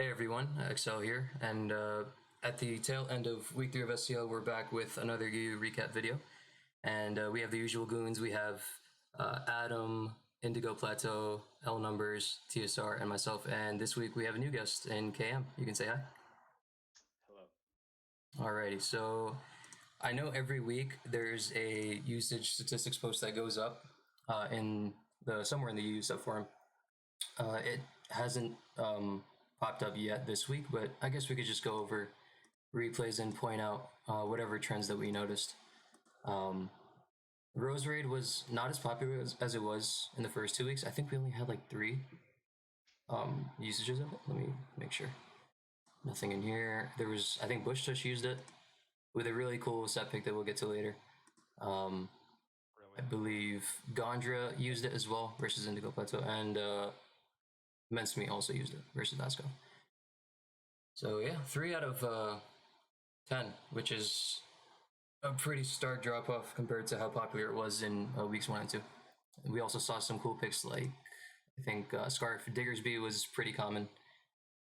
Hey everyone, Accel here, and at the tail end of week 3 of SCL, we're back with another EU recap video, and we have the usual goons. We have Adam, Indigo, Plateau, LNumbers, TSR, and myself, and this week we have a new guest in KM. You can say hi. Hello. Alrighty, so I know every week there's a usage statistics post that goes up somewhere in the EU subforum. It hasn't popped up yet this week, but I guess we could just go over replays and point out whatever trends that we noticed. Rose Raid was not as popular as it was in the first 2 weeks. I think we only had like 3 usages of it. Let me make sure. Nothing in here. There was, I think Bushtush used it with a really cool set pick that we'll get to later. I believe Gondra used it as well versus Indigo Plateau, and mncmt also used it versus Askov. So yeah, 3 out of 10, which is a pretty stark drop off compared to how popular it was in weeks 1 and 2. And we also saw some cool picks like, I think Scarf Diggersby was pretty common.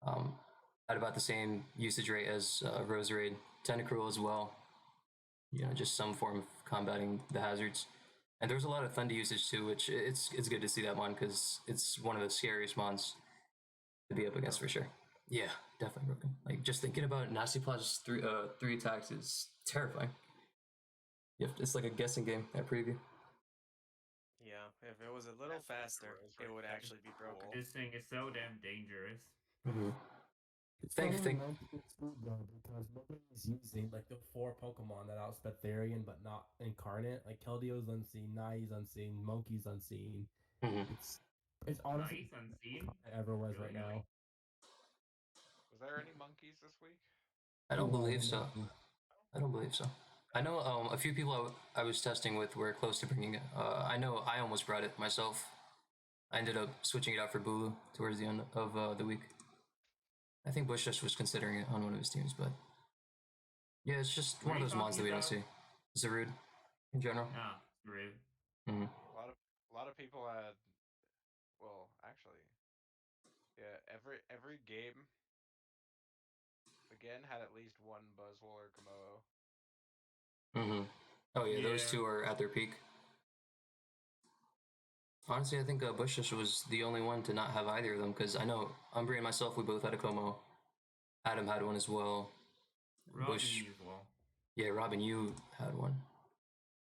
At about the same usage rate as Rose Raid. Tentacruel as well. You know, just some form of combating the hazards. And there was a lot of Thunder usage too, which it's good to see that one because it's one of the scariest mons to be up against for sure. Yeah, definitely broken. Like just thinking about Nasty Plot's three attacks is terrifying. It's like a guessing game at preview. Yeah, if it was a little faster, it would actually be broken. This thing is so damn dangerous. Mm-hmm. Because nobody's using like the 4 Pokemon that outspec Therian but not Incarnate. Like Keldio's unseen, Nai's unseen, Monkey's unseen. Mm-hmm. It's honestly Nai's unseen? Ever was really right now. Was there any monkeys this week? I don't believe so. I don't believe so. I know a few people I was testing with were close to bringing it. I know I almost brought it myself. I ended up switching it out for Bulu towards the end of the week. I think Bushtush was considering it on one of his teams, but yeah, it's just one of those mods that we don't see. Zarude, in general. Ah, Zarude. Mm-hmm. A lot of people had. Well, actually, yeah. Every game again had at least one Buzzwole or Komodo. Mm-hmm. Oh yeah, those two are at their peak. Honestly, I think Bushtush was the only one to not have either of them, because I know Umbry and myself, we both had a Como. Adam had one as well. Robin as well. Yeah, Robin, you had one.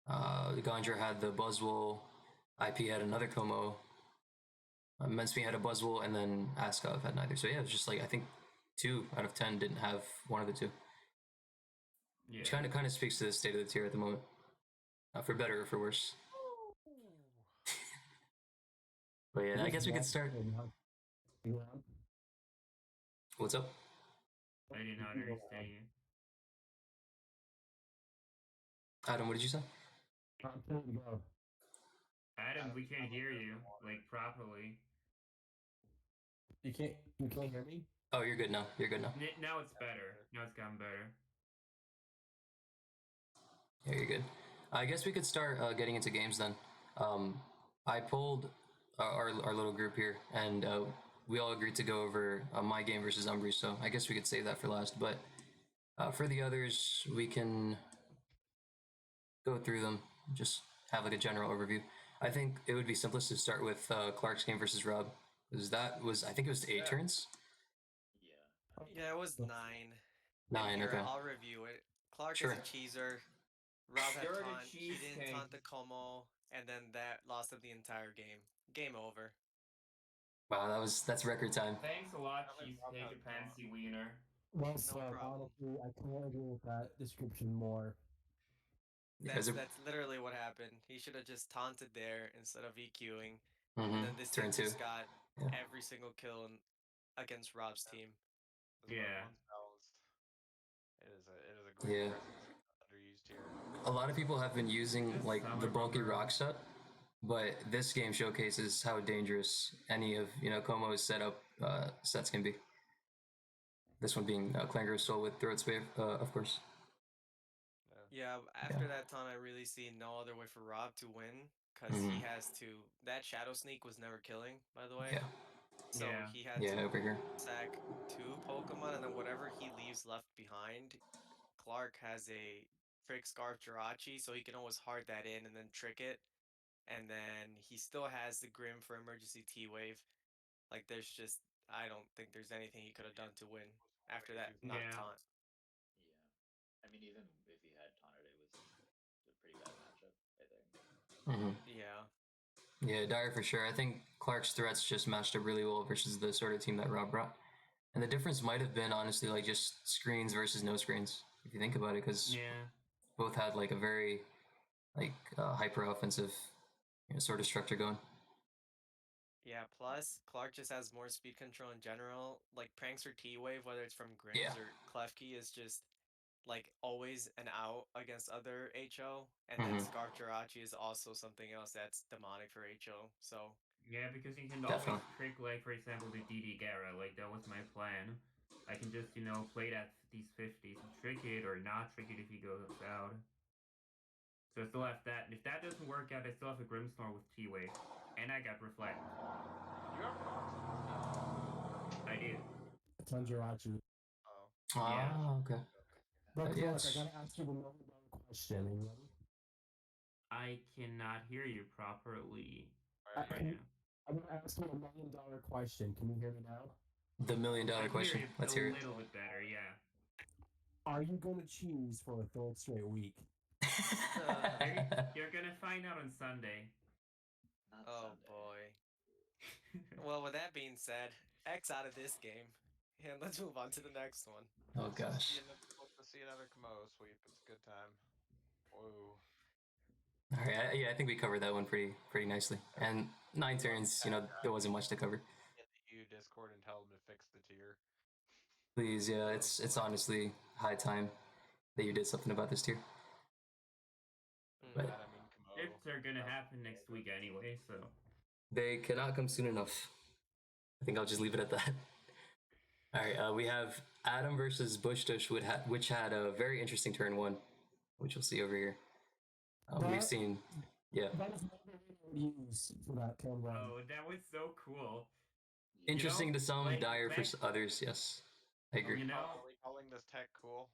Gondra had the Buzzwole. IP had another Como. mncmt had a Buzzwole, and then Askov had neither. So yeah, it was just like, I think 2 out of 10 didn't have one of the 2. Yeah. Which kind of speaks to the state of the tier at the moment. For better or for worse. But yeah, I guess we could start. What's up? I did not understand you. Adam, what did you say? Adam, we can't hear you, like, properly. You can't hear me? Oh, you're good now. You're good now. Now it's better. Now it's gotten better. Yeah, you're good. I guess we could start getting into games then. I pulled our little group here, and we all agreed to go over my game versus Umbry, so I guess we could save that for last. But for the others, we can go through them, just have like a general overview. I think it would be simplest to start with Clark's game versus Rob, because that was, I think it was 8 turns? Yeah, it was 9. 9, here, okay. I'll review it. Clark is a cheeser. Rob had taunt, he didn't taunt the Como, and then that lost him the entire game. Game over. Wow, that's record time. Thanks a lot, Cheesecake and Pansy Wiener. Well, no problem. Honestly, I can't agree with that description more. That's literally what happened. He should have just taunted there instead of EQing. Mm-hmm. And then this team just got Yeah. every single kill against Rob's team. Yeah. It is a great underused here. A lot of people have been using like the bulky rock set, but this game showcases how dangerous any of Como's setup sets can be. This one being Clangro Soul with Throat Spave, of course. Yeah, after that taunt, I really see no other way for Rob to win, because he has to. That Shadow Sneak was never killing, by the way. Yeah. So Yeah. he had Yeah, to over here. sack 2 Pokemon, and then whatever he leaves left behind, Clark has a Trick Scarf Jirachi, so he can always hard that in and then trick it. And then he still has the Grim for emergency T-Wave. Like, there's just, I don't think there's anything he could have done to win after that not Yeah. taunt. Yeah. I mean, even if he had taunted, it was a pretty bad matchup, I think. Yeah. Yeah, dire for sure. I think Clark's threats just matched up really well versus the sort of team that Rob brought. And the difference might have been, honestly, like just screens versus no screens, if you think about it, because Yeah. both had like a very like hyper offensive sort of structure going. Yeah, plus, Clark just has more speed control in general. Like, Prankster T-Wave, whether it's from Grims Yeah. or Klefki, is just, like, always an out against other HO. And then Scarf Jirachi is also something else that's demonic for HO, so... Yeah, because you can Definitely. always trick, like, for example, the DD Gara. Like, that was my plan. I can just, play that these 50s and trick it or not trick it if he goes out. So I still have that. And if that doesn't work out, I still have a Grimmsnarl with T-Wave. And I got Reflect. You have I do. It's on Jirachi. Oh. Yeah. Ah, okay. But Clark, yes. I gotta ask you the million-dollar question. Are you ready? I cannot hear you properly. Alright, Right now. I'm gonna ask you a million-dollar question. Can you hear me now? The $1 million I question. hear Let's a hear it. little bit better, yeah. Are you gonna choose for a third straight week? You're gonna find out on Sunday. Not Oh, Sunday. boy. Well, with that being said, X out of this game. And let's move on to the next one. Oh gosh. Let's see another Kamo sweep. It's a good time. Whoa. All right. I think we covered that one pretty nicely. And 9 turns. There wasn't much to cover. Get the U Discord and tell them to fix the tier. Please, yeah. It's honestly high time that you did something about this tier. But That, I mean, Kamo. Shifts are gonna happen next week anyway, so. they cannot come soon enough. I think I'll just leave it at that. All right, we have Adaam versus Bushtush, which had a very interesting turn 1, which you'll see over here. We've seen, yeah. That is not the use for that turn one. Oh, that was so cool. Interesting to some, like, dire for others. Yes, I agree. Are we calling this tech cool?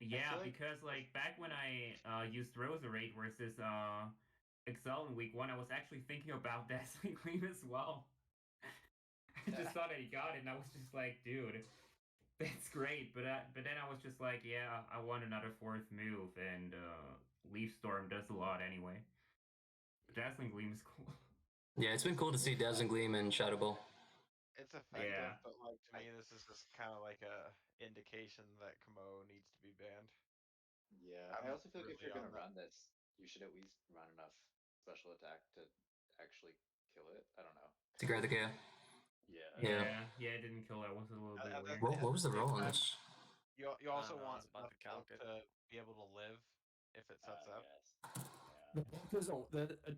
Yeah, like because like back when I used Roserade versus Accel in week 1, I was actually thinking about Dazzling Gleam as well. I just thought I got it, and I was just like, dude, that's great. But then I was just like, yeah, I want another 4th move, and Leaf Storm does a lot anyway. But Dazzling Gleam is cool. Yeah, it's been cool to see Dazzling Gleam and Shadow Ball. It's effective, Yeah. but like to me, this is just kind of like a indication that Kamo needs to be banned. Yeah, I'm I also feel like if really you're gonna on that. run this, you should at least run enough special attack to actually kill it. I don't know. To grab the KO. Yeah. Yeah, it didn't kill. That was a little bit weird. What was the roll on this? You also I want was about to enough calc it. to be able to live if it sets up. The book is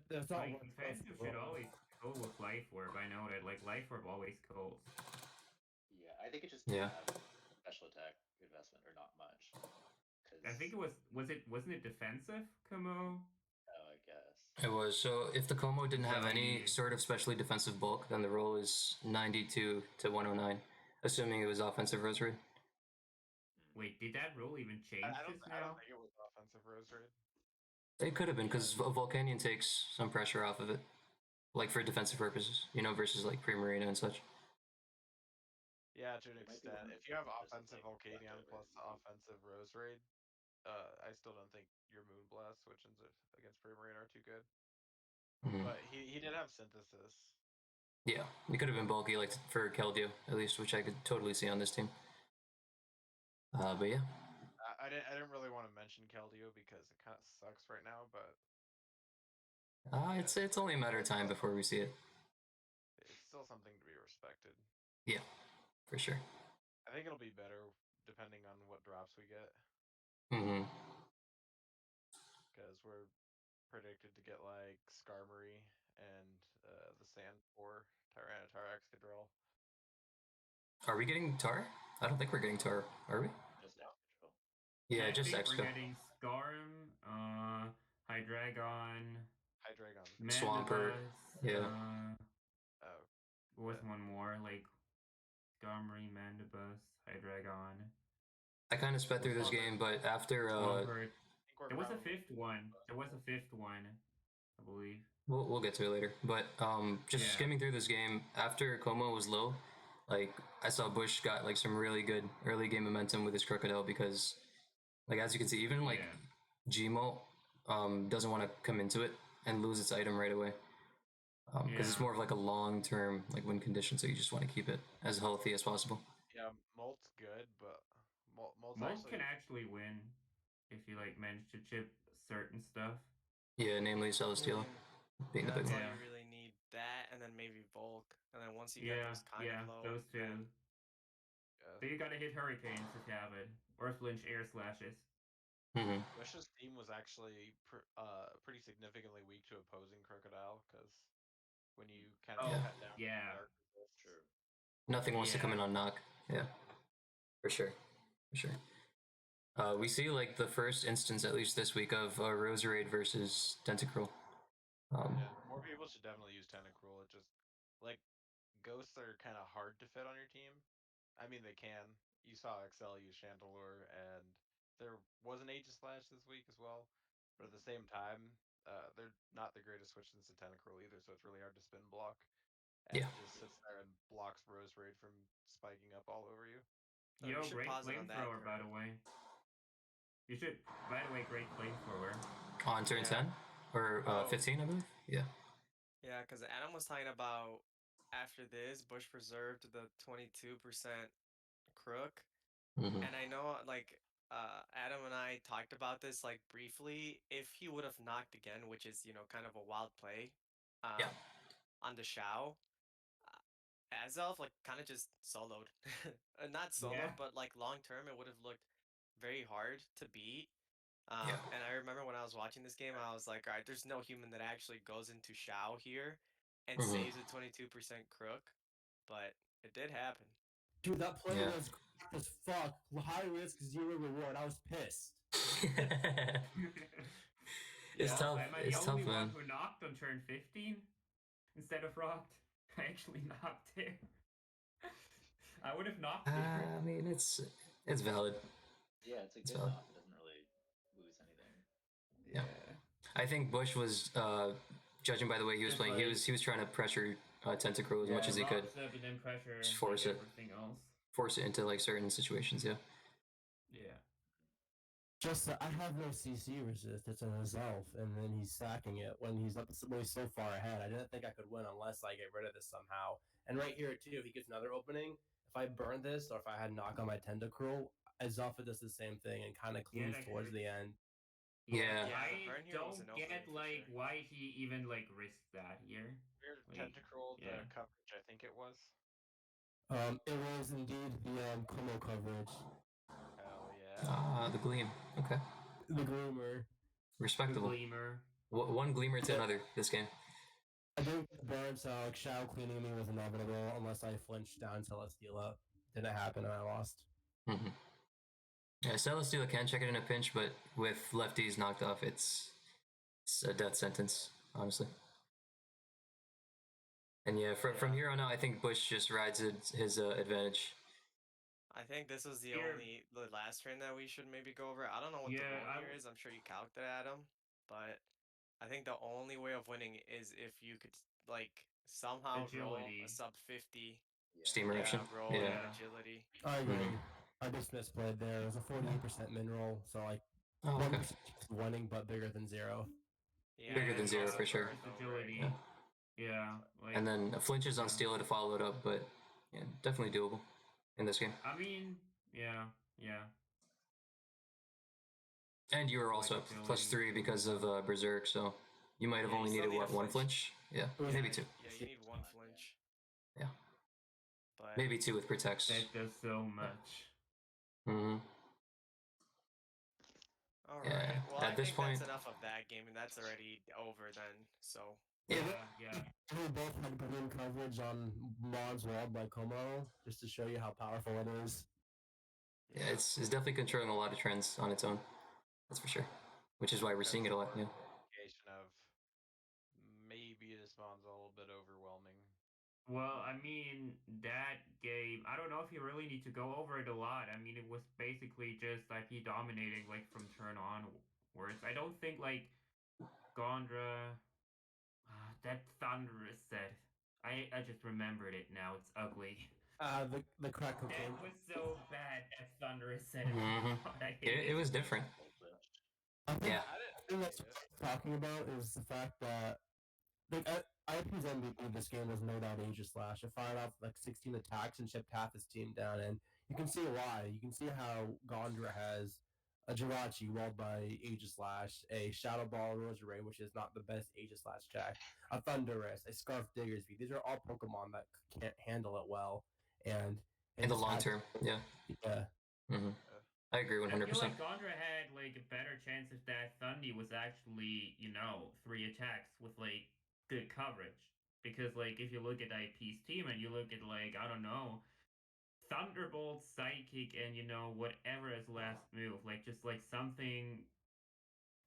that's not Like, what's defensive should always go with Life Orb. I know that. Like, Life Orb always kills. Yeah, I think it just Yeah. have special attack investment or not much. I think it wasn't it defensive, Kamo? Oh, I guess. It was. So if the Como didn't have any Value. sort of specially defensive bulk, then the roll is 92 to 109, assuming it was offensive Rosary. Wait, did that rule even change I just don't now? think it was offensive Rosary. It could have been, because Volcanion takes some pressure off of it, like for defensive purposes, versus like Primarina and such. Yeah, to an It might be extent. one of If you have those offensive like Volcanion leftover plus maybe. offensive Rosary, I still don't think your Moonblast switchings against Primarina are too good. Mhm. But he did have Synthesis. Yeah, it could have been bulky, like for Keldeo at least, which I could totally see on this team. But yeah, I didn't really want to mention Keldeo because it kind of sucks right now, but it's only a matter of time before we see it. it's still something to be respected. Yeah, for sure. I think it'll be better depending on what drops we get, Mm-hmm. because we're predicted to get like Skarmory and the Sand 4 Tyranitar Excadrill. Are we getting Tar? I don't think we're getting Tar, are we? Just Excadrill. Yeah, I just think Excadrill. we're getting Scarm, Hydreigon, Hydreigon. Swampert, Manabus, yeah. Oh, There was one more, like Montgomery, Mandibus, Hydreigon, I kind of sped through this game, but after Swampert. I think we're There was a probably fifth one. There was a fifth one, I believe. we'll get to it later. But just Yeah. skimming through this game after Como was low, like I saw Bush got like some really good early game momentum with his Crocodile because, like as you can see, even like Gmo doesn't want to come into it and lose its item right away because it's Yeah. more of like a long term like win condition, so you just want to keep it as healthy as possible. Yeah, Molt's good, but Molt's Molt actually can actually win if you like manage to chip certain stuff. Yeah, namely Celestial being the big That's one. all Yeah. you really need. That and then maybe Volk. And then once you get Yeah, those kind yeah, of low, those two. then So you gotta hit Hurricanes if you have it, or flinch air slashes. Mm-hmm. Bush's team was actually pretty significantly weak to opposing Crocodile because when you kind of Oh, cut down yeah. dark resist, True. Nothing wants to come in Yeah. on knock. Yeah, for sure, for sure. We see like the first instance, at least this week, of Roserade versus Tentacruel. yeah, more people should definitely use Tentacruel. It just like ghosts are kind of hard to fit on your team. I mean, they can. You saw Accel use Chandelure, and there was an Aegislash this week as well. But at the same time, they're not the greatest switch into Tentacruel either, so it's really hard to spin block. And Yeah. it just sits there and blocks Roserade from spiking up all over you. So you Yo, should great pause it on that flamethrower, by the curve. way. You should, by the way, great flamethrower. On turn Yeah. 10 or Oh. 15, I believe. Yeah. Yeah, because Adam was talking about after this, Bush preserved the 22% crook. Mm-hmm. And I know, like, Adam and I talked about this, like, briefly. If he would have knocked again, which is, kind of a wild play, Yeah. on the Shao, Azov, like, kind of just soloed. Not soloed, Yeah. but, like, long term, it would have looked very hard to beat. Yeah. And I remember when I was watching this game, I was like, all right, there's no human that actually goes into Shao here and Mhm. saves a 22% crook, but it did happen. Dude, that play Yeah. was cracked as fuck. High risk, zero reward. I was pissed. It's Yeah. tough. Am I the It's tough, only one man. who knocked on turn 15 instead of rocked? I actually knocked it. I would have knocked it. I mean, it's valid. Yeah, it's a It's good valid. knock. It doesn't really lose anything. Yeah. I think Bush was, judging by the way he was Just playing, like- he was trying to pressure Tentacruel as much as he could, Rock up and then pressure Just and force like it. everything else. force it into like certain situations. Yeah. Yeah. Just I have no CC resist. It's a resolve, and then he's sacking it when he's so far ahead. I didn't think I could win unless I get rid of this somehow. And right here too, he gets another opening. If I burn this, or if I had knock on my Tentacruel, Azalfa does the same thing and kind of Yeah, clues that towards could- the end. Yeah. Yeah, I the burn here was don't an get opening for like sure. why he even like risked that here. Weird Like, Tentacruel, the yeah. coverage, I think it was. It was indeed the Como coverage, Hell yeah. The Gleam. Okay. the groomer. The Respectable. Gleamer. One Gleamer to another this game. I think the burn, so like Shao cleaning me was inevitable unless I flinched down Celestial up. Didn't happen and I lost. Mm-hmm. Yeah, Celesteela can check it in a pinch, but with lefties knocked off, it's a death sentence, honestly. And yeah, from here on out, I think Bush just rides his advantage. I think this was the Here- last turn that we should maybe go over. I don't know what the Yeah, rule here is. I'm sure you calced it, Adam, but I think the only way of winning is if you could like somehow roll Agility. a sub 50. Yeah. Steam eruption. roll Yeah. an agility. I agree. Mhm. I just misplayed there. It was a 48% min roll, so like Oh, okay. 1% winning, but bigger than 0. Yeah, Bigger than and zero also for sure. burns over it. Agility. Yeah. Yeah. Like, And then flinches on Steela to follow it up, but yeah, definitely doable in this game. I mean, yeah. And you were Like also agility. +3 because of Berserk, so you might have Yeah, you only still needed need a what, one flinch. flinch? Yeah, maybe two. Yeah, you need one flinch. Yeah. But Maybe two with protects. That does so much. Mm-hmm. all right. Yeah, Well, at I this think point- that's enough of that game, and that's already over then. So Yeah. Yeah. We both had balloon coverage on Mon's Wall by Como, just to show you how powerful it is. Yeah, it's definitely controlling a lot of trends on its own. That's for sure. Which is why we're seeing it a lot. Yeah. Indication of maybe this mon's a little bit overwhelming. Well, I mean, that game, I don't know if you really need to go over it a lot. I mean, it was basically just IP dominating, like, from turn onwards. I don't think, like, Gondra, that thunderous set. I just remembered it now. It's ugly. The crack That cocaine. was so bad, that thunderous set. Mhm. I It, hate it it. was different. I think Yeah. I the thing didn't that's hate it. talking about is the fact that like IP's MVP of this game was no doubt Aegis Slash. It fired off like 16 attacks and shipped half his team down, and you can see why. You can see how Gondra has a Jirachi walled by Aegis Slash, a Shadow Ball Rosary, which is not the best Aegis Slash check, a Thunderous, a Scarf Diggersby. These are all Pokemon that can't handle it well, and In it the just long had term, yeah. yeah. Hmm. I agree I feel 100%. like Gondra had like a better chance if that Thundy was actually, 3 attacks with like good coverage. Because like if you look at IP's team and you look at like, I don't know, Thunderbolt, Psychic, and whatever his last move, like just like something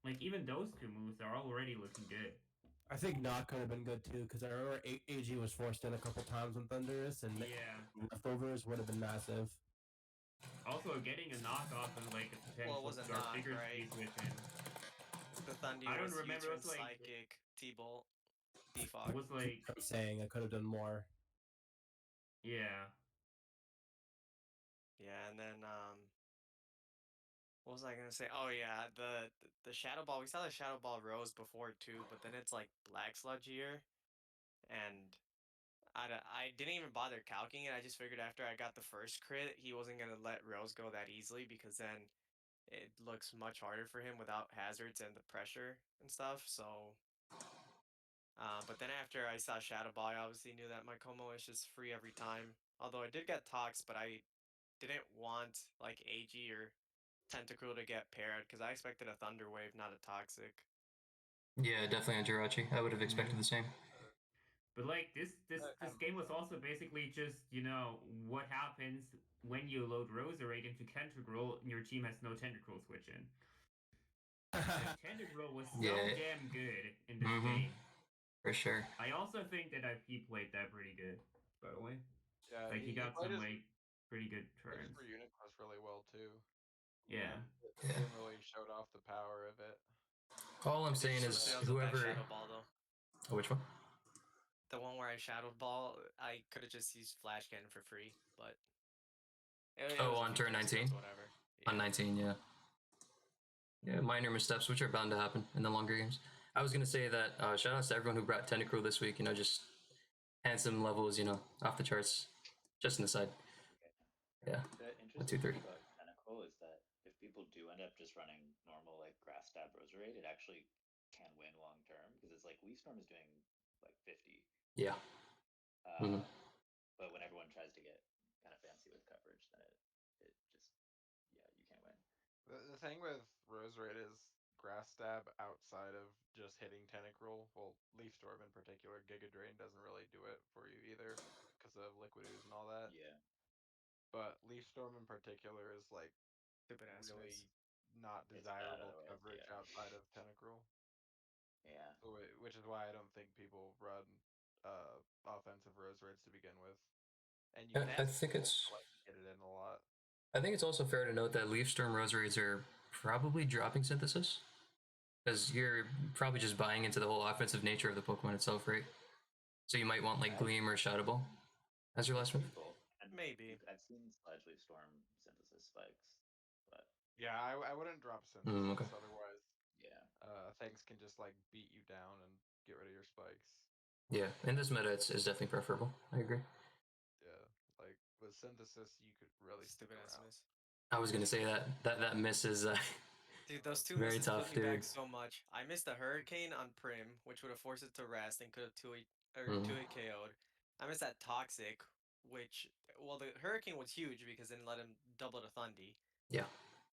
like even those two moves are already looking good. I think Knock could have been good too because I remember AG was forced in a couple times on Thunderous, and Yeah. leftovers would have been massive. Also getting a knockoff and like a Well, it potential was a Scarf knock, right? Diggersby switch in. The Thundy I don't was remember, it U-turn was like psychic, T-bolt, it defog. was like I'm saying I could have done more. yeah. Yeah, and then what was I gonna say? Oh yeah, the Shadow Ball. We saw the Shadow Ball rose before too, but then it's like Black Sludge here, and I didn't even bother calcing it. I just figured after I got the first crit, he wasn't gonna let Rose go that easily because then it looks much harder for him without hazards and the pressure and stuff. So, but then after I saw Shadow Ball, I obviously knew that my Como is just free every time. Although I did get Tox, but I didn't want like AG or Tentacruel to get paired because I expected a Thunder Wave, not a Toxic. Yeah, definitely on Jirachi. I would have expected the same. But like this this That this kind of game makes was also sense. basically just, what happens when you load Roserade into Tentacruel and your team has no Tentacruel switch in. Like Tentacruel was so Yeah. damn good in this Hmm. game. For sure. I also think that IP played that pretty good, by the way. Yeah, Like he he got played some his like pretty good played his turns. Unicross really well too. Yeah. The Yeah. game really showed off the power of it. All I'm I did saying just wish is there was a best whoever. Shadow Ball though. Oh, which one? The one where I Shadow Ball, I could have just used Flash Cannon for free, but it Oh, was a on few turn turns ago, 19? so whatever. On Yeah. 19, yeah. Yeah, minor missteps, which are bound to happen in the longer games. I was going to say that shout outs to everyone who brought Tentacruel this week. Just handsome levels, off the charts. Just an aside. Yeah. The 1, interesting 2, 3. thing about Tentacle is that if people do end up just running normal like grass stab Roserade, it actually can win long term because it's like Leaf Storm is doing like 50. Yeah. Uh, But when everyone tries to get kind of fancy with coverage, then it just you can't win. The thing with Roserade is Grass Stab outside of just hitting Tentacruel, well, Leaf Storm in particular, Giga Drain doesn't really do it for you either because of Liquid Ooze and all that. Yeah. But Leaf Storm in particular is like Stupid ass really miss. not It's bad desirable otherwise, coverage yeah. outside of Tentacruel. Yeah. So which is why I don't think people run offensive Roserades to begin with. And you I can think still it's. like get it in a lot. I think it's also fair to note that Leaf Storm Rosarades are probably dropping synthesis. Because you're probably just buying into the whole offensive nature of the Pokemon itself, right? So you might want like Gleam or Shadow Ball as your last move. Both. And Maybe. I've seen Sludge Leaf Storm synthesis spikes, but Yeah, I wouldn't drop synthesis, Okay. otherwise yeah. things can just like beat you down and get rid of your spikes. Yeah, in this meta, it's definitely preferable. I agree. Yeah, like with synthesis, you could really stick Stupid ass around. miss. I was gonna say that miss is Dude, those two very misses put tough, me back dude. so much. I missed a Hurricane on Prim, which would have forced it to rest and could have 2-hit KO'd. I missed that Toxic, which, well, the Hurricane was huge because it let him double to Thundy. Yeah.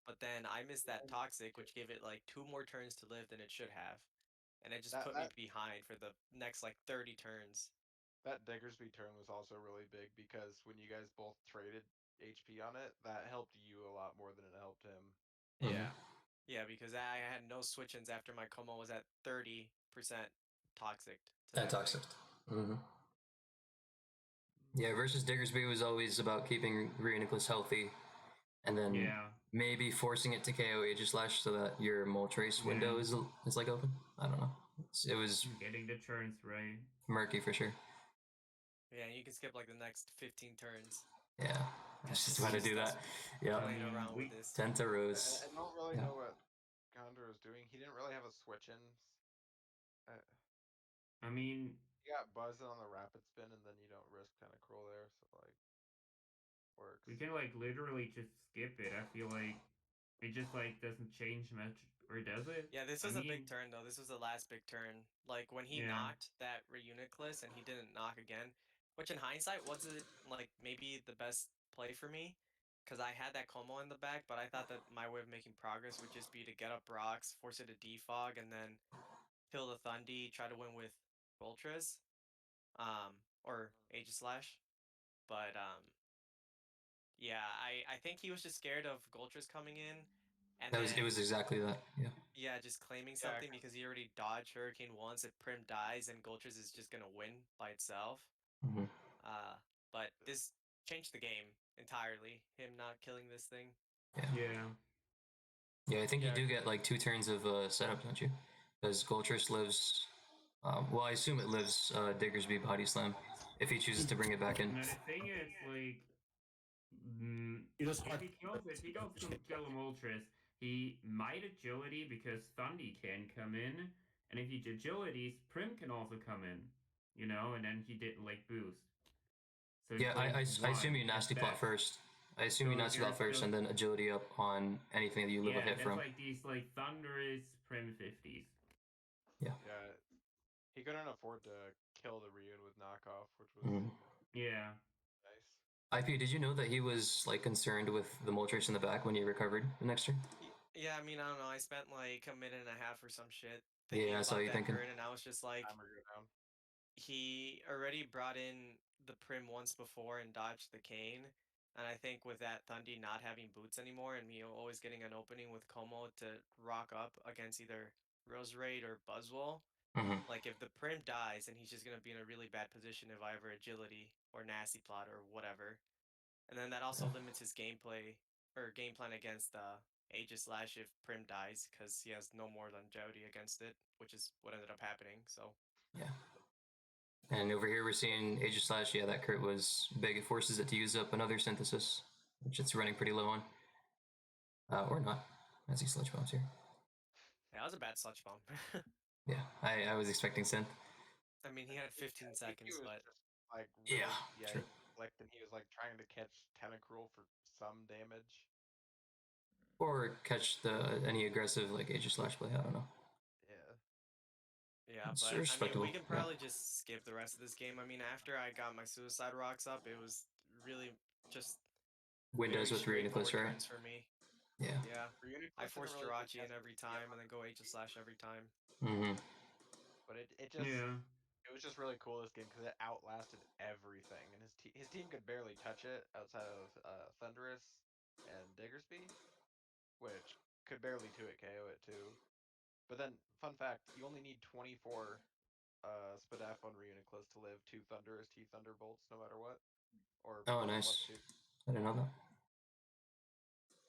But then I missed that Toxic, which gave it like 2 more turns to live than it should have. And it just That put me that behind for the next like 30 turns. that Diggersby turn was also really big because when you guys both traded HP on it, that helped you a lot more than it helped him. Yeah. Yeah, because I had no switch-ins after my Como was at 30% toxic to that Toxic. thing. Yeah, versus Diggersby was always about keeping Reuniclus healthy, and then Yeah. maybe forcing it to KO Aegislash so that your Moltres window is like open. I don't know. It was Getting the turns right. murky for sure. Yeah, you can skip like the next 15 turns. Yeah, I was just Just about to use do this that. Yeah, playing around with this. Tentarose. I don't really Yeah. know what Gondra was doing. He didn't really have a switch in. I mean, You got buzzed on the rapid spin, and then you don't risk Tentacruel there, so like works. we can like literally just skip it. I feel like it just like doesn't change much, or does it? Yeah, this was a big turn though. This was the last big turn. Like when he knocked that Reuniclus and he didn't knock again, which in hindsight wasn't like maybe the best play for me, because I had that Como in the back, but I thought that my way of making progress would just be to get up rocks, force it to defog, and then kill the Thundy, try to win with Voltres, or Aegislash. But yeah, I think he was just scared of Goltras coming in, and It was exactly that. Yeah. yeah, just claiming something because he already dodged Hurricane once. If Prim dies, and Goltras is just gonna win by itself. Mm-hmm. But this changed the game entirely. Him not killing this thing. Yeah. Yeah, I think you do get like 2 turns of setup, don't you? Because Goltris lives. Well, I assume it lives Diggersby Body Slam if he chooses to bring it back in. And the thing is, like, if he goes to kill a Moltres, he might agility because Thundy can come in, and if he agilities, Prim can also come in, you know, and then he didn't like boost. So Yeah, I assume you nasty plot first. I assume you nasty plot first, and then agility up on anything that you live a hit from. Like these like thunderous Prim 50s. Yeah. Yeah, he couldn't afford to kill the Ryun with knockoff, which was yeah nice. IP, did you know that he was like concerned with the Moltres in the back when he recovered the next turn? Yeah, I mean, I don't know. I spent like a minute and a half or some shit Yeah, I saw you thinking. turn, and I was just like, he already brought in the Prim once before and dodged the Cane. And I think with that Thundy not having boots anymore and me always getting an opening with Como to rock up against either Roserade or Buzzwole, like if the Prim dies, then he's just going to be in a really bad position if I ever agility or nasty plot or whatever. And then that also limits his gameplay or game plan against Aegislash if Prim dies because he has no more longevity against it, which is what ended up happening. So yeah. And over here we're seeing Aegislash. Yeah, that crit was big. It forces it to use up another synthesis, which it's running pretty low on. Or not, as he sludge bombs here. yeah, that was a bad sludge bomb. Yeah, I was expecting synth. I mean, he had 15 seconds, but just, like really, true. Like and he was like trying to catch Tentacruel for some damage, or catch any aggressive like Aegislash play. I don't know. Yeah, It's but I mean, we can yeah. probably just skip the rest of this game. I mean, after I got my suicide rocks up, it was really just Windows with Reuniclus, right? turns for me. Yeah. Yeah, I forced Jirachi in every time, and then go Aegislash every time. But it just it was just really cool this game because it outlasted everything, and his team could barely touch it outside of Thunderous and Diggersby, which could barely 2-hit KO it too. But then, fun fact, you only need 24 Spadaf on Reuniclus to live 2 Thunderous T Thunderbolts no matter what. Or nice. I didn't know that.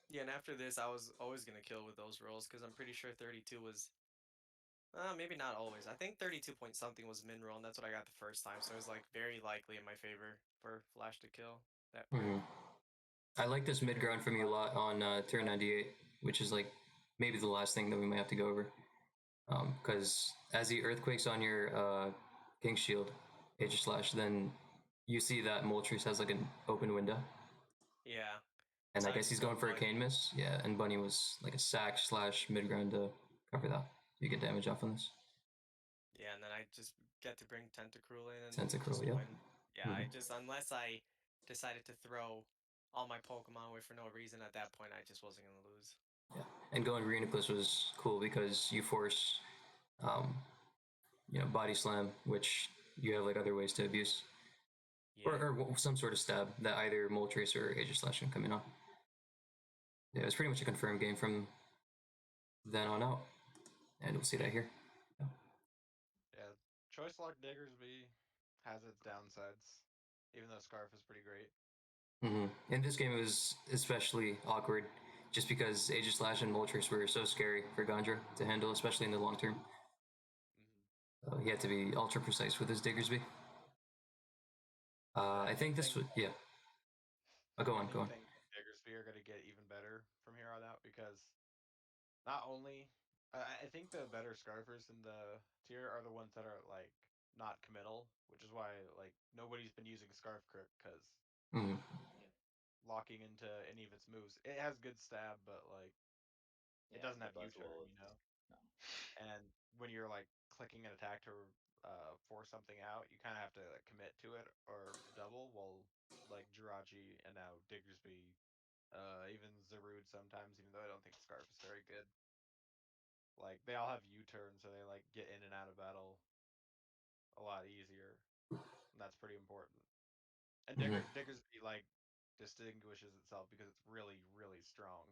Yeah, and after this, I was always going to kill with those rolls because I'm pretty sure 32 was... maybe not always. I think 32 point something was min roll, and that's what I got the first time. So it was like very likely in my favor for Flash to kill that. I like this mid ground from you a lot on turn 98, which is like maybe the last thing that we might have to go over. Because as he earthquakes on your King Shield, Aegislash, then you see that Moltres has like an open window. Yeah. And so I guess he's going for a Cane Miss. Yeah, and Bunny was like a sack / mid ground to cover that. You get damage off on this. Yeah, and then I just get to bring Tentacruel in and Tentacruel, just yeah. win. Yeah, I just, unless I decided to throw all my Pokemon away for no reason at that point, I just wasn't going to lose. Yeah, and going Reuniclus was cool because you force, Body Slam, which you have like other ways to abuse. Yeah. Or some sort of stab that either Moltres or Aegislash can come in on. Yeah, it was pretty much a confirmed game from then on out. And we'll see that here. Yeah, Choice Lock Diggersby has its downsides. even though Scarf is pretty great. In this game, it was especially awkward, just because Aegislash and Moltres were so scary for Gondra to handle, especially in the long term. He had to be ultra precise with his Diggersby. I think this would, yeah. Go on. I think Diggersby are going to get even better from here on out because not only I think the better Scarfers in the tier are the ones that are like not committal, which is why like nobody's been using Scarf Crit because locking into any of its moves. It has good stab, but like it doesn't have U-turn, you know. No. And when you're like clicking an attack to force something out, you kind of have to like, commit to it or double. While like Jirachi and now Diggersby, even Zarude sometimes, even though I don't think Scarf is very good. Like they all have U-turn, so they like get in and out of battle a lot easier. And that's pretty important. And Diggersby like distinguishes itself because it's really, really strong.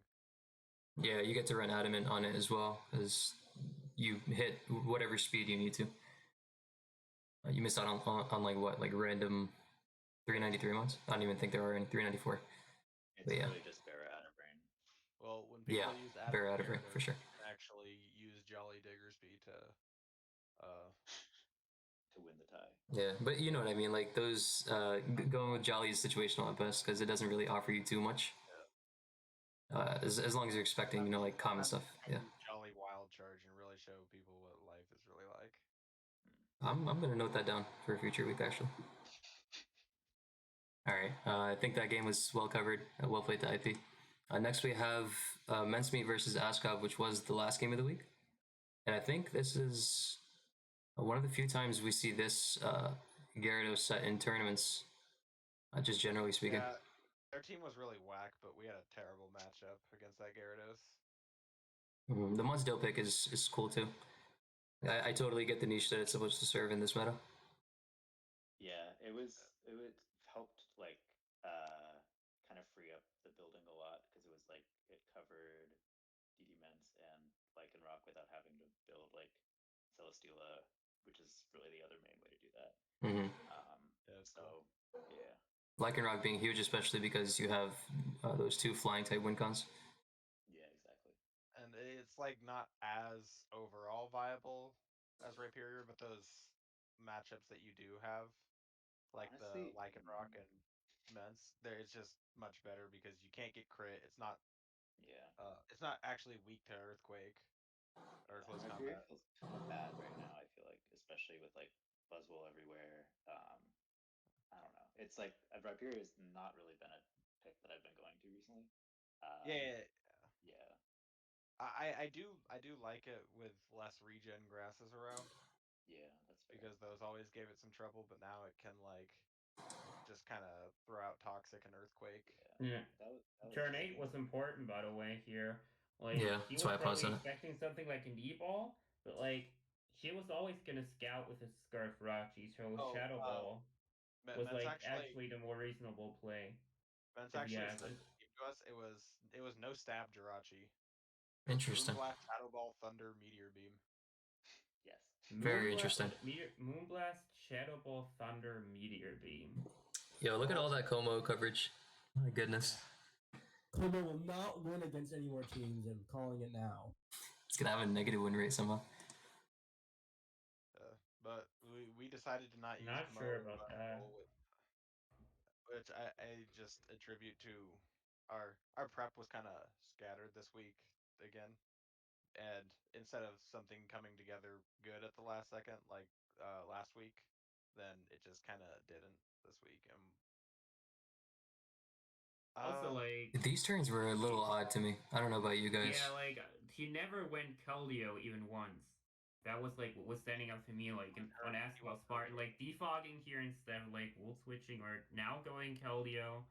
Yeah, you get to run Adamant on it as well, because you hit whatever speed you need to. You missed out on like what, like random 393 months? I don't even think there are any 394. It's but yeah. really just Barra Brain. Well, when people use Adamant, Brain for sure. Actually use Jolly Diggersby to win the tie. Yeah, but you know what I mean. Like those going with Jolly is situational at best because it doesn't really offer you too much. As long as you're expecting, like common stuff. Yeah. Jolly Wild Charge and really show people what life is really like. I'm gonna note that down for a future week actually. All right. I think that game was well covered. Well played to IP. Next we have mncmt versus Askov, which was the last game of the week, and I think this is one of the few times we see this Gyarados set in tournaments. Just generally speaking. Yeah, their team was really whack, but we had a terrible matchup against that Gyarados. The Mudsdale pick is cool too. I totally get the niche that it's supposed to serve in this meta. Yeah, it helped like kind of free up the building a lot because it was like it covered DD Ments and Lycanroc without having to build like Celesteela, which is really the other main way to do that. Cool. Yeah. Lycanroc being huge, especially because you have those two flying type win cons. Yeah, exactly. And it's like not as overall viable as Rhyperior, but those matchups that you do have, like Honestly, the Lycanroc and Ments, it's just much better because you can't get crit. It's not. Yeah. It's not actually weak to Earthquake or close Rhyperior combat. feels kind of bad right now. I feel like, especially with like Buzzwole everywhere. I don't know. It's like Rhyperior has not really been a pick that I've been going to recently. Yeah. Yeah. I do like it with less regen grasses around. Yeah, that's fair. Because those always gave it some trouble, but now it can like just kind of throw out Toxic and Earthquake. Yeah. That Turn 8 was important, by the way, here. Like, yeah, he that's was why I paused probably on it. expecting something like an E-Ball, but like, he was always gonna scout with his Scarfrachi, so Shadow Ball was Mens like actually the more reasonable play. Mens actually said to us it was no stab Jirachi. Interesting. Moonblast, Shadow Ball, Thunder, Meteor Beam. Yes. Very interesting. Moonblast, Shadow Ball, Thunder, Meteor Beam. Yo, look at all that Como coverage. My goodness. Como will not win against any more teams. I'm calling it now. It's gonna have a negative win rate somehow. But we decided to not use Not sure about that. Which I just attribute to our prep was kind of scattered this week again. And instead of something coming together good at the last second, like last week, then it just kind of didn't this week. And also, like, these turns were a little odd to me. I don't know about you guys. Yeah, like he never went Keldeo even once. That was like what was standing out to me, like on Askov Spartan, like defogging here instead of like Volt switching or now going Keldeo.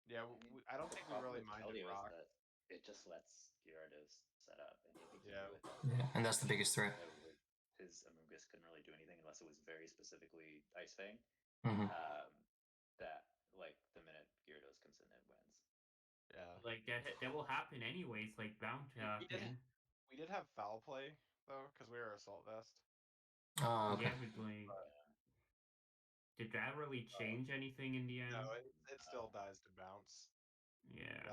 Yeah, I don't think we really minded Keldeo rock. Is that it just lets Gyarados set up, and he can do it. Yeah, and that's the biggest threat. His Amoonguss couldn't really do anything unless it was very specifically Ice Fang. That like the minute Gyarados comes in, it wins. Yeah, like that will happen anyways. Like bound to happen. We did have foul play though, because we were Assault Vest. Oh, okay. Yeah, but like, did that really change anything in the end? No, it still dies to bounce. Yeah.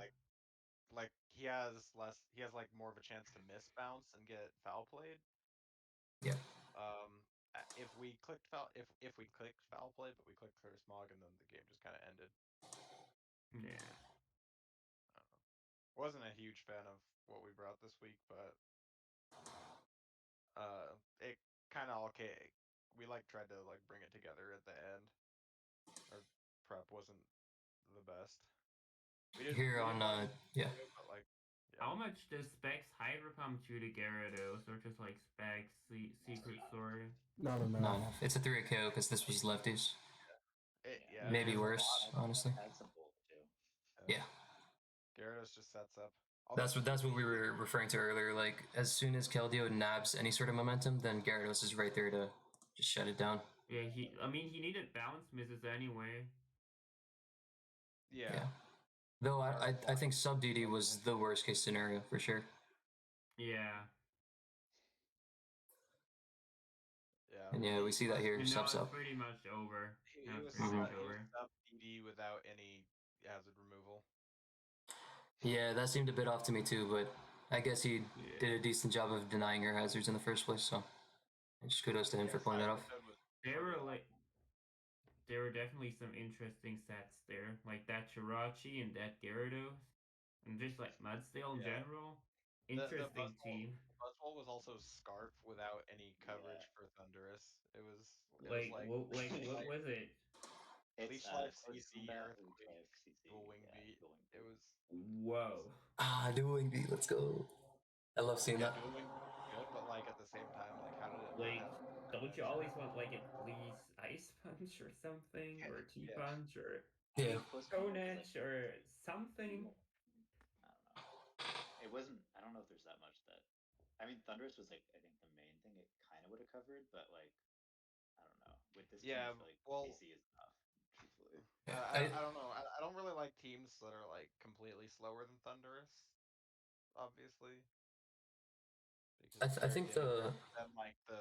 Like he has like more of a chance to miss bounce and get foul played. Yeah. If we clicked foul play, but we clicked clear smog, and then the game just kind of ended. Yeah. Wasn't a huge fan of what we brought this week, but it kind of okay. We tried to bring it together at the end. Our prep wasn't the best. Here on yeah. But How much does Specs Hydra pump to the Gyarados, or just like Specs Secret Sword? Not enough. Not enough. It's a 3 KO because this was lefties. Maybe it's a worse, lot. honestly. Had some bulk too. Yeah. Gyarados just sets up. That's what we were referring to earlier. Like as soon as Keldeo nabs any sort of momentum, then Gyarados is right there to just shut it down. Yeah, he needed balance misses anyway. Yeah. Though I think sub DD was the worst case scenario for sure. Yeah. Yeah. And yeah, we see that here. No, Subs it's up. pretty much over. He No, was it's pretty much he over. was sub DD without any hazard removal. Yeah, that seemed a bit off to me too, but I guess he did a decent job of denying her hazards in the first place. So, just kudos to him for pulling that off. There were definitely some interesting sets there, like that Jirachi and that Gyarados, and just like Mudstale in general. Interesting team. Buzzwole was also Scarf without any coverage for Thunderous. It was what was it? It's Leech Life Code CC Combat, Earthquake, Leech Life, CC, Dual Wing yeah, Beat. Dual Wing It Beat. was Whoa. Dual Wing Beat, let's go. I love seeing that. Dual Wing good, but at the same time, how did it not Like, have? don't you always want at least Ice Punch or something, or T Punch, or Yeah. Cone Edge, or something? I don't know. It wasn't. I don't know if there's that much that. I mean, Thunderous was I think the main thing it kind of would have covered, but I don't know. With this team, I feel AC is enough. Truthfully. I don't know. I don't really like teams that are completely slower than Thunderous. Obviously. I think the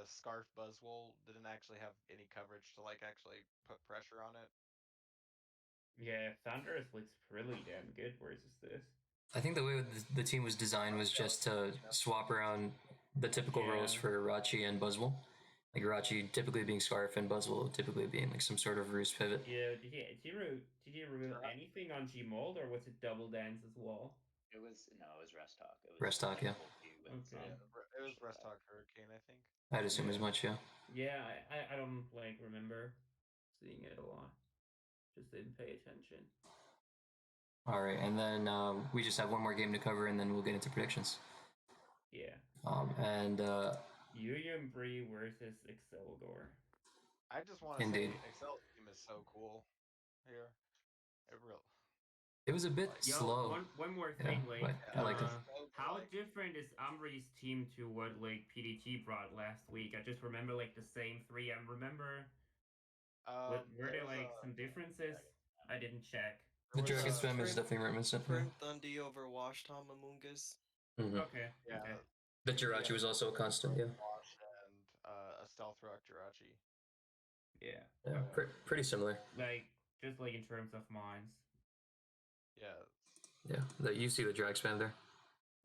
Scarf Buzzwole didn't actually have any coverage to actually put pressure on it. Yeah, Thunderous looks really damn good versus this. I think the way the team was designed was just to swap around the typical roles for Rachi and Buzzwole. Like Rachi typically being Scarf and Buzzwole typically being some sort of roost pivot. Yeah, did you reveal anything on Gmold, or was it Double Dance as well? It was Rest Talk. It was Rest Talk, yeah. Okay. It was Rest Talk Hurricane, I think. I'd assume as much, yeah. Yeah, I don't remember seeing it a lot. Just didn't pay attention. All right, and then we just have one more game to cover, and then we'll get into predictions. Yeah. And umbry versus Accel. I just want to say Accel's team is so cool here. It was a bit slow. One more thing, I like it. How different is Umbry's team to what PDT brought last week? I just remember the same three. I remember. Were there some differences? I didn't check. The Dragon Spam is definiting reminiscent. Thundi over Wash Tom Amungus. Okay. Yeah. Okay. The Jirachi was also a constant, yeah. Wash and a Stealth Rock Jirachi. Yeah. Pretty similar. Just in terms of mines. Yeah. Yeah. You see the drag spam there.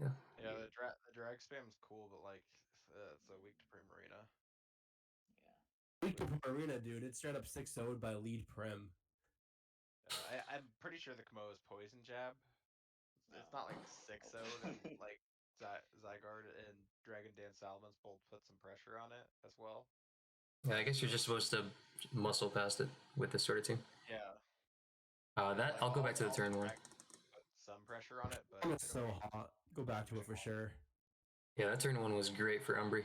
Yeah. Yeah, the drag spam's cool, but it's a weak to Primarina. Yeah. Weak to Primarina, dude. It's straight up 6-0'd by lead Prim. I'm pretty sure the Kamo is Poison Jab. It's not 6-0'd and Zygarde and Dragon Dance Salamence both put some pressure on it as well. Yeah, I guess you're just supposed to muscle past it with this sort of team. Yeah. I'll go back to the turn one. Put some pressure on it, but it's so hot. Go back to it for sure. Yeah, that turn one was great for Umbry.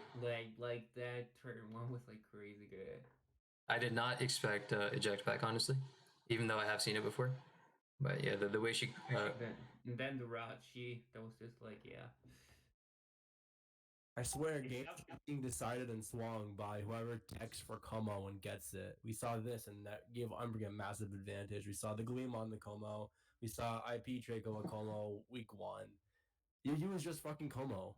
Like that turn one was crazy good. I did not expect eject back, honestly, even though I have seen it before. But yeah, the way she then the Rachi, that was just I swear, games being decided and swung by whoever texts for Como and gets it. We saw this, and that gave Umbry a massive advantage. We saw the Gleam on the Como. We saw IP Draco and Como week 1. You was just fucking Como.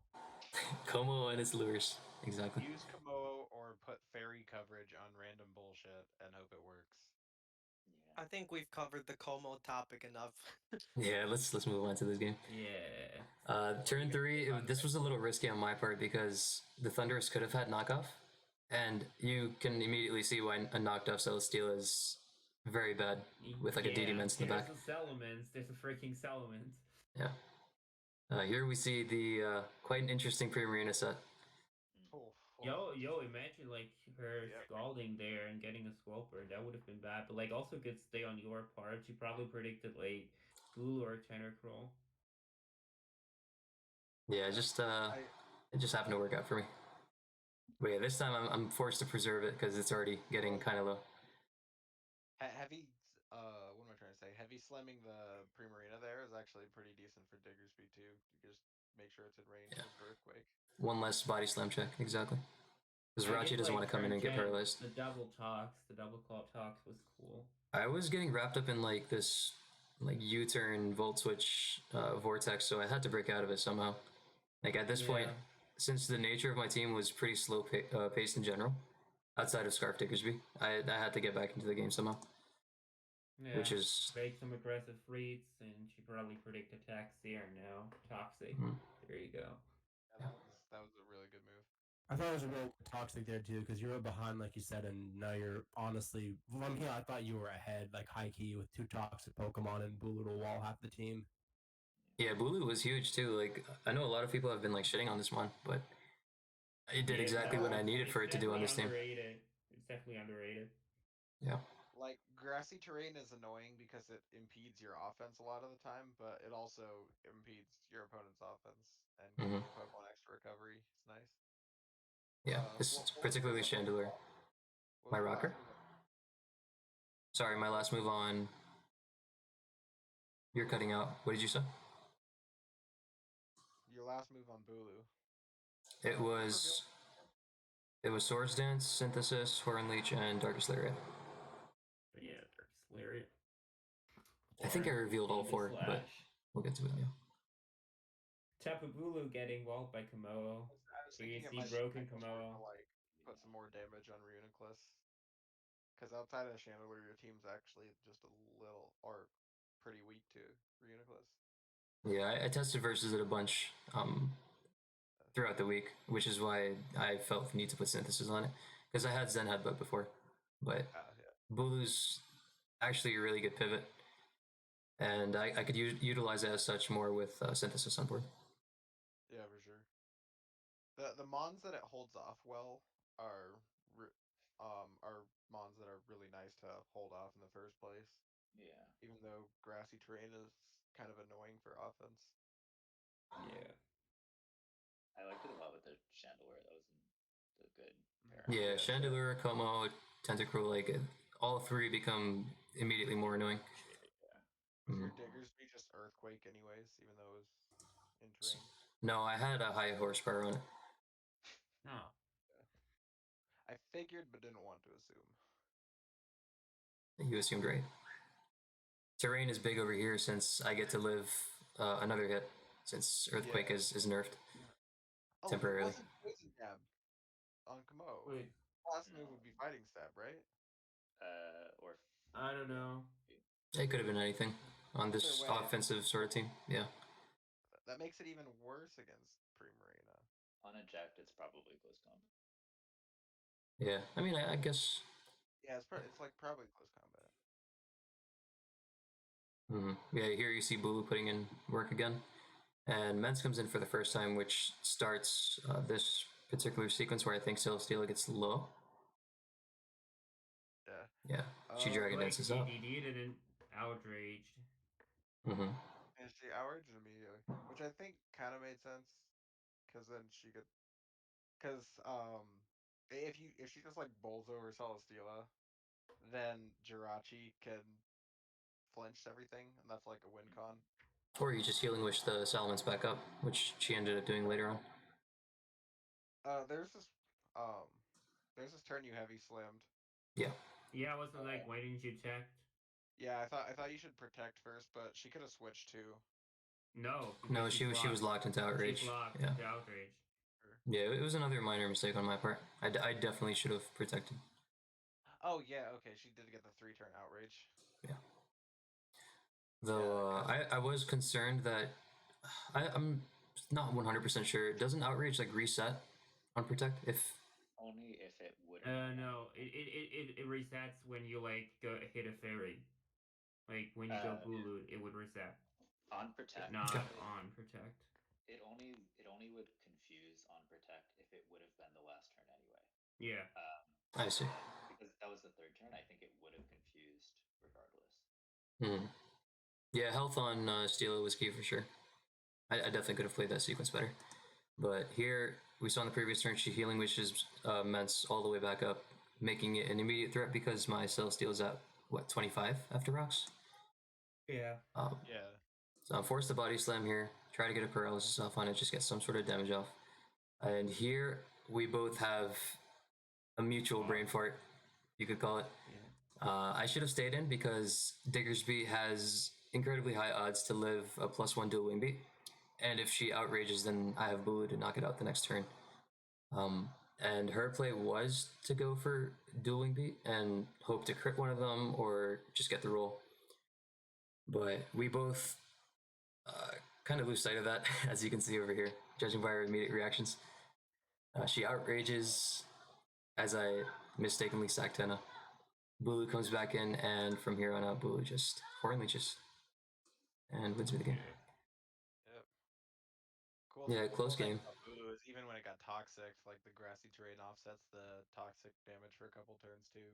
Como and its lures, exactly. Use Como or put fairy coverage on random bullshit and hope it works. I think we've covered the Como topic enough. Yeah, let's move on to this game. Yeah. Turn 3, this was a little risky on my part because the Thunderous could have had knockoff, and you can immediately see why a knocked off Celesteela is very bad with like a DD Mence in the back. There's a Salamence. There's a freaking Salamence. Yeah. Here we see the quite an interesting pre-marina set. Yo, imagine like her scalding there and getting a Squelper. That would have been bad. But like also good stay on your part. You probably predicted like Ghoul or Tentacruel. Yeah, it just happened to work out for me. But yeah, this time I'm forced to preserve it because it's already getting kind of low. Heavy, what am I trying to say? Heavy slamming the Primarina there is actually pretty decent for Diggersby too. You just make sure it's in range of Earthquake. One less body slam check, exactly. Because Rachi doesn't want to come in and get paralyzed. The double claw talks was cool. I was getting wrapped up in like this like U-turn volt switch vortex, so I had to break out of it somehow. Like at this point, since the nature of my team was pretty slow paced in general, outside of Scarf Diggersby, I had to get back into the game somehow. Yeah, which is make some aggressive reads, and she probably predicted Taxier now. Toxic. There you go. Yeah, that was a really good move. I thought it was a real toxic there too, because you were behind, like you said, and now you're honestly. One thing I thought you were ahead, like high key, with 2 toxic Pokemon and Bulu to wall half the team. Yeah, Bulu was huge too. Like I know a lot of people have been like shitting on this one, but it did exactly what I needed for it to do on this team. It's definitely underrated. Yeah. Like grassy terrain is annoying because it impedes your offense a lot of the time, but it also impedes your opponent's offense and gives your Pokemon extra recovery. It's nice. Yeah, this is particularly Chandelure. My rocker? Sorry, my last move on. You're cutting out. What did you say? Your last move on Bulu. It was Swords Dance, Synthesis, Horn Leech, and Darkest Lariat. Yeah, Darkest Lariat. I think I revealed all 4, but we'll get to it now. Tapu Bulu getting walled by Komodo. So you see broken Komodo. Like put some more damage on Reuniclus. Because outside of Chandelure, your team's actually just a little, or pretty weak to Reuniclus. Yeah, I tested versus it a bunch throughout the week, which is why I felt the need to put Synthesis on it. Because I had Zen Headbutt before, but Bulu's actually a really good pivot, and I could utilize it as such more with Synthesis on board. Yeah, for sure. The mons that it holds off well are mons that are really nice to hold off in the first place. Yeah. Even though grassy terrain is kind of annoying for offense. Yeah. I liked it a lot with the Chandelure. That was a good pairing. Yeah, Chandelure, Como, Tentacruel, like all 3 become immediately more annoying. Your Diggersby just Earthquake anyways, even though it was in terrain? No, I had a high horsepower on it. Oh. I figured, but didn't want to assume. You assumed right. Terrain is big over here since I get to live another hit, since Earthquake is nerfed temporarily. Poison Jab on Komo. Wait. Last move would be Fighting Stab, right? Or I don't know. It could have been anything on this offensive sort of team. Yeah. That makes it even worse against Primarina. Uneject, it's probably close combat. Yeah, I mean, I guess. Yeah, it's like probably close combat. Yeah, here you see Bulu putting in work again, and Mence comes in for the first time, which starts this particular sequence where I think Celesteela gets low. Yeah, she Dragon Dances up. He didn't outraged. And she outraged immediately, which I think kind of made sense, because then she could, because if she just like bowls over Celesteela, then Jirachi can flinch everything, and that's like a win con. Or you just Healing Wish the Salamence back up, which she ended up doing later on. There's this turn you heavy slammed. Yeah. Yeah, I wasn't like, why didn't you check? Yeah, I thought you should protect first, but she could have switched too. No, she was locked into outrage. She's locked into outrage. Yeah, it was another minor mistake on my part. I definitely should have protected. Oh yeah, okay, she did get the 3-turn outrage. Though I was concerned that I'm not 100% sure. Doesn't outrage like reset on protect if Only if it wouldn't. No, it resets when you like go hit a fairy. Like when you go Bulu, it would reset. On protect, Not Okay. on protect. it only would confuse on protect if it would have been the last turn anyway. Yeah. I see. Because that was the third turn, I think it would have confused regardless. Yeah, health on Steelo was key for sure. I definitely could have played that sequence better. But here, we saw in the previous turn, she healing wishes Mence all the way back up, making it an immediate threat because my cell steals at, what, 25 after rocks? Yeah. Yeah. So I'm forced to body slam here, try to get a paralysis off on it, just get some sort of damage off. And here, we both have a mutual brain fart, you could call it. Yeah. I should have stayed in because Diggersby has incredibly high odds to live a +1 dual wing beat. And if she outrages, then I have Bulu to knock it out the next turn. And her play was to go for dual wing beat and hope to crit one of them or just get the roll. But we both kind of lose sight of that, as you can see over here, judging by her immediate reactions. She outrages as I mistakenly sack Tenna. Bulu comes back in, and from here on out, Bulu just horn leeches and wins me the game. Yep. Cool. Yeah, close cool thing game. about Boo is even when it got toxic, like the grassy terrain offsets the toxic damage for a couple turns too.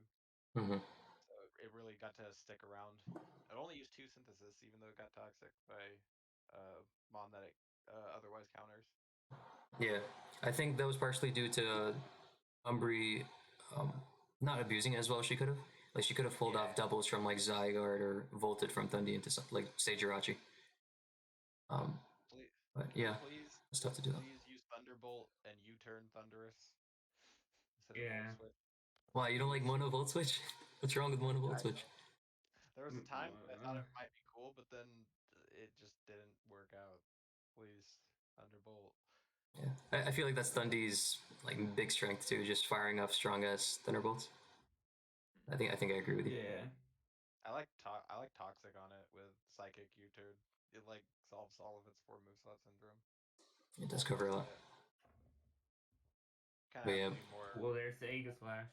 Mm-hmm. So it really got to stick around. It only used 2 synthesis, even though it got toxic by Mon that it otherwise counters. Yeah, I think that was partially due to Umbry not abusing it as well as she could have. Like she could have pulled off doubles from like Zygarde or volted from Thundi into like say Jirachi. Please, But yeah, please, it's tough to do that. please use Thunderbolt and U-turn Thunderous instead of Yeah. Volt Switch. Why you don't like mono volt switch? What's wrong with mono volt switch? There was a time I thought it might be cool, but then it just didn't work out. Please, Thunderbolt. Yeah, I feel like that's Thundy's like big strength too, just firing off strong ass thunderbolts. I think I agree with you. Yeah. I like Toxic on it with Psychic U-turn. It like solves all of its 4 moveset syndrome. It does cover a lot. Kind But of yeah. more. Well, there's the Aegis Flash.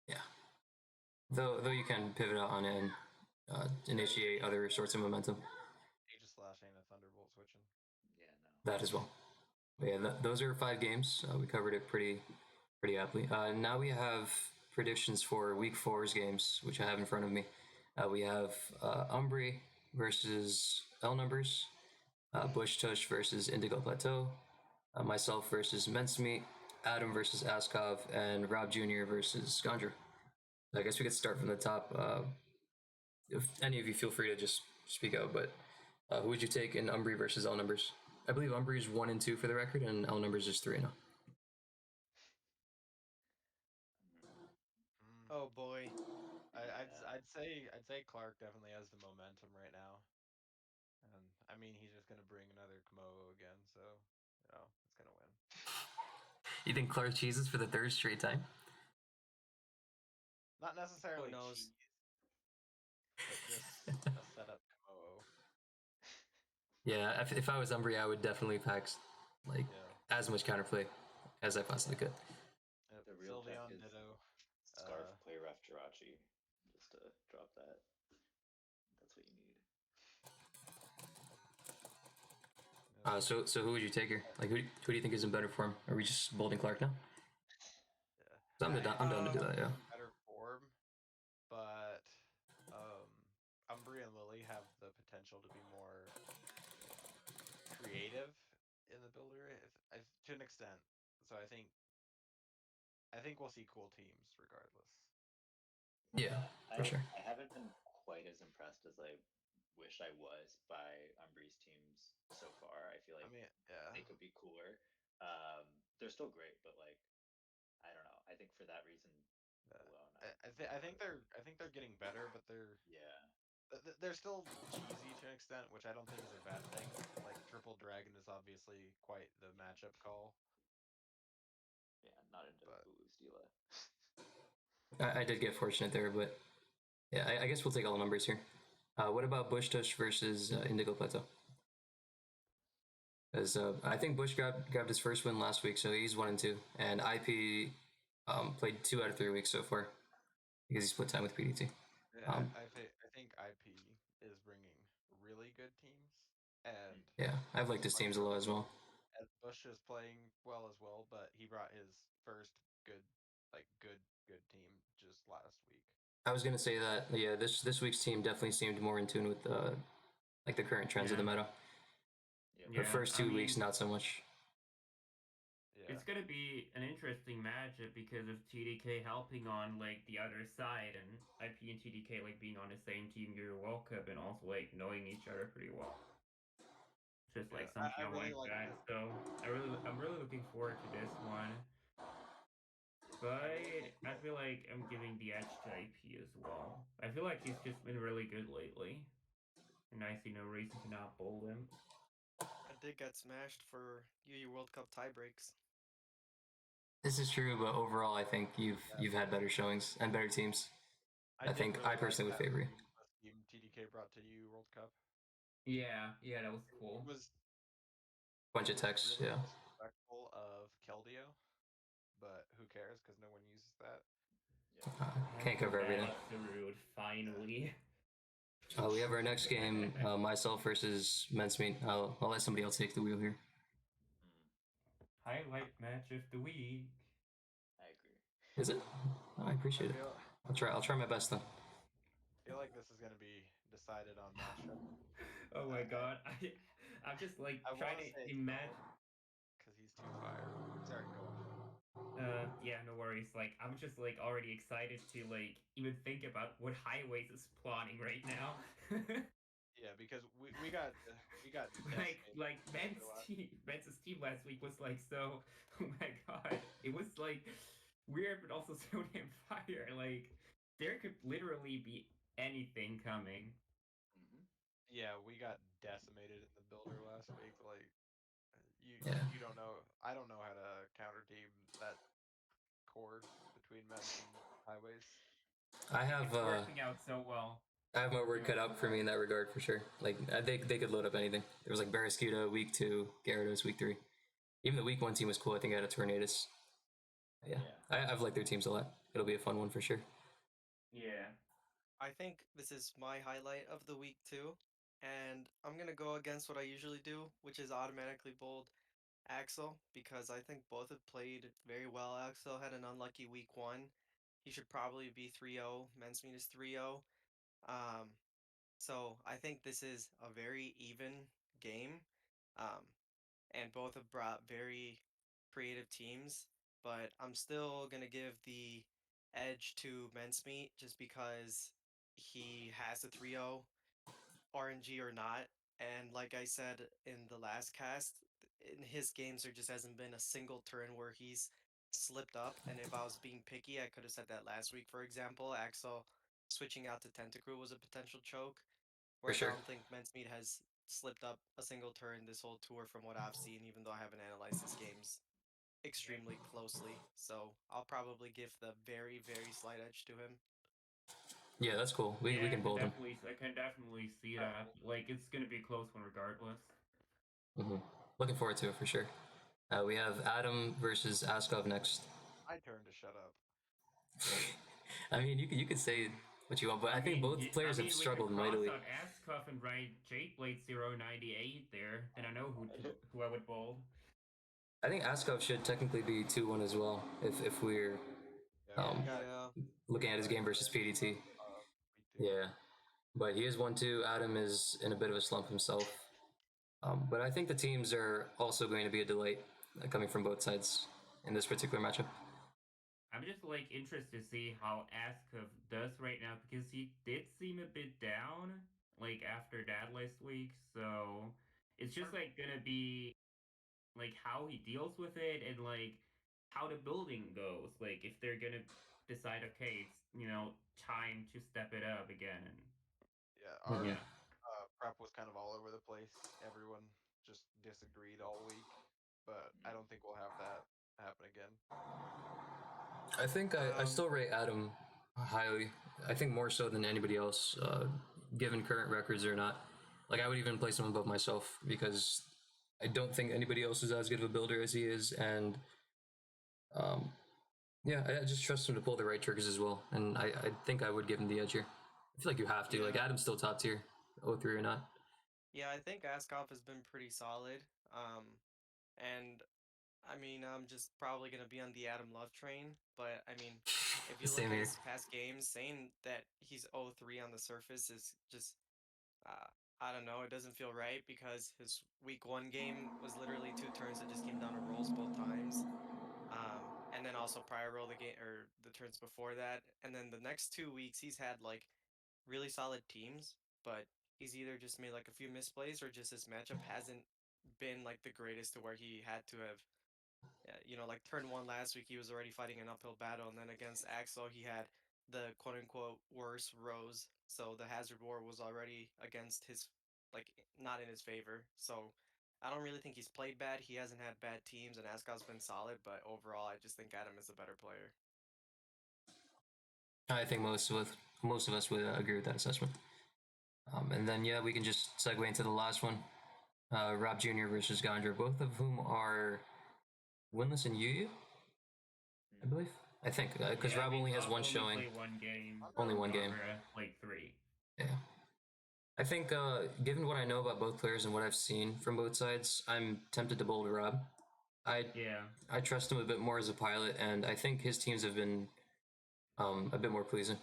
Yeah. Though you can pivot out on it and initiate other sorts of momentum. Aegis Slash ain't a Thunderbolt switching. Yeah, no. That as well. But yeah, those are 5 games. We covered it pretty aptly. Now we have predictions for Week 4's games, which I have in front of me. We have Umbry versus LNumbers, Bushtush versus Indigo Plateau, myself versus mncmt, Adaam versus Askov, and robjr versus Gondra. I guess we could start from the top. If any of you feel free to just speak out, but who would you take in Umbry versus LNumbers? I believe Umbry is 1 and 2 for the record, and LNumbers is 3 now. Oh boy. I'd say Clark definitely has the momentum right now, and I mean he's just gonna bring another Komodo again, so it's gonna win. You think Clark cheeses for the 3rd straight time? Not necessarily Who knows? cheese, but just a setup Komodo. Yeah, if I was Umbry, I would definitely pack like as much counterplay as I possibly could. Yep. The real tech Sylveon is Ditto. Scarf play ref Jirachi. Just to drop that. That's what you need. So who would you take here? Like who do you think is in better form? Are we just bolding Clark now? Yeah. I'm down to do that. Yeah. Better form, but Umbry and Lily have the potential to be more creative in the builder, if to an extent. So I think we'll see cool teams regardless. Yeah, for sure. I haven't been quite as impressed as I wish I was by Umbry's teams so far. I feel like they could be cooler. They're still great, but like I don't know. I think for that reason alone, I think they're getting better, but they're still cheesy to an extent, which I don't think is a bad thing. Like Triple Dragon is obviously quite the matchup call. Yeah, not into Bulu Stila. I did get fortunate there, but Yeah, I guess we'll take all the numbers here. What about Bushtush versus Indigo Plateau? Because I think Bush grabbed his first win last week, so he's 1-2, and IP played 2 out of 3 weeks so far because he split time with PDT. Yeah, I think IP is bringing really good teams, and Yeah, I've liked his teams a lot as well. And Bush is playing well as well, but he brought his first good team just last week. I was gonna say that. Yeah, this week's team definitely seemed more in tune with like the current trends of the meta. Yeah. The first 2 weeks, not so much. Yeah. It's gonna be an interesting matchup because of TDK helping on like the other side, and IP and TDK like being on the same team during World Cup and also like knowing each other pretty well. Just like something I really like that. this. So I'm really looking forward to this one. But I feel like I'm giving the edge to IP as well. I feel like he's just been really good lately, and I see no reason to not bold him. I did get smashed for UU World Cup tiebreaks. This is true, but overall, I think you've had better showings and better teams. I think I personally would favor you. Team TDK brought to you World Cup. Yeah, that was cool. It was bunch of texts, really yeah. Respectful of Keldeo, but who cares? Because no one uses that. Can't cover everything. Rude, finally. We have our next game, myself versus mncmt. I'll let somebody else take the wheel here. Highlight match of the week. I agree. Is it? Oh, I appreciate it. I'll try my best then. I feel like this is going to be decided on matchup. Oh my god, I'm just like trying to imagine. Because he's too fire. Sorry, go on. Yeah, no worries. Like, I'm just like already excited to like even think about what Highways is plotting right now. Yeah, because we got like Men's team last week was like so. Oh my god, it was like weird, but also so damn fire. Like, there could literally be anything coming. Yeah, we got decimated in the builder last week. Like, you don't know. I don't know how to counter team that core between Mets and Highways. It's working out so well. I have my work cut out for me in that regard for sure. Like they could load up anything. There was like Barraskewda week 2, Gyarados week 3. Even the week 1 team was cool. I think I had a Tornadus. Yeah. I've liked their teams a lot. It'll be a fun one for sure. Yeah. I think this is my highlight of the week too, and I'm gonna go against what I usually do, which is automatically bold Accel, because I think both have played very well. Accel had an unlucky week 1. He should probably be 3-0. mncmt is 3-0. So I think this is a very even game. And both have brought very creative teams, but I'm still going to give the edge to mncmt just because he has a 3-0 RNG or not. And like I said in the last cast, in his games there just hasn't been a single turn where he's slipped up. And if I was being picky, I could have said that last week, for example. Accel switching out to Tentacruel was a potential choke. Whereas I don't think mncmt has slipped up a single turn this whole tour from what I've seen, even though I haven't analyzed his games extremely closely. So I'll probably give the very, very slight edge to him. Yeah, that's cool. We can bold him. I can definitely see that. Like, it's going to be a close one regardless. Looking forward to it for sure. We have Adaam versus Askov next. I turn to shut up. I mean, you could say what you want, but I think both players have struggled mightily. I could cross out Askov and write Jakeblade 098 there, and I know who I would bold. I think Askov should technically be 2-1 as well if we're looking at his game versus PDT. Yeah, but he is 1-2. Adaam is in a bit of a slump himself. But I think the teams are also going to be a delight coming from both sides in this particular matchup. I'm just like interested to see how Askov does right now because he did seem a bit down like after that last week. So it's just like gonna be like how he deals with it and like how the building goes. Like if they're gonna decide, okay, it's time to step it up again. And yeah, our prep was kind of all over the place. Everyone just disagreed all week, but I don't think we'll have that happen again. I think I still rate Adaam highly. I think more so than anybody else, given current records or not. Like I would even place him above myself because I don't think anybody else is as good of a builder as he is, and yeah, I just trust him to pull the right triggers as well, and I think I would give him the edge here. I feel like you have to. Like Yeah. Adam's still top tier, 03 or not. Yeah, I think Askov has been pretty solid. And I mean, I'm just probably gonna be on the Adam Love train, but I mean, if you look Same at here. his past games, saying that he's 0-3 on the surface is just, I don't know, it doesn't feel right because his week 1 game was literally 2 turns that just came down to rolls both times. And then also prior roll the game or the turns before that, and then the next 2 weeks he's had like really solid teams, but he's either just made like a few misplays or just his matchup hasn't been like the greatest to where he had to have like turn 1 last week, he was already fighting an uphill battle, and then against Accel, he had the quote unquote worst rows. So the hazard war was already against his, like, not in his favor. So I don't really think he's played bad. He hasn't had bad teams, and Askov's been solid, but overall, I just think Adam is a better player. I think most of us would agree with that assessment. And then yeah, we can just segue into the last one. Rob Jr. versus Gondra, both of whom are winless in UU, I believe. I think because Rob only has one showing. Played one game. Only one game. Played 3. Yeah. I think, given what I know about both players and what I've seen from both sides, I'm tempted to bowl to Rob. I trust him a bit more as a pilot, and I think his teams have been a bit more pleasing.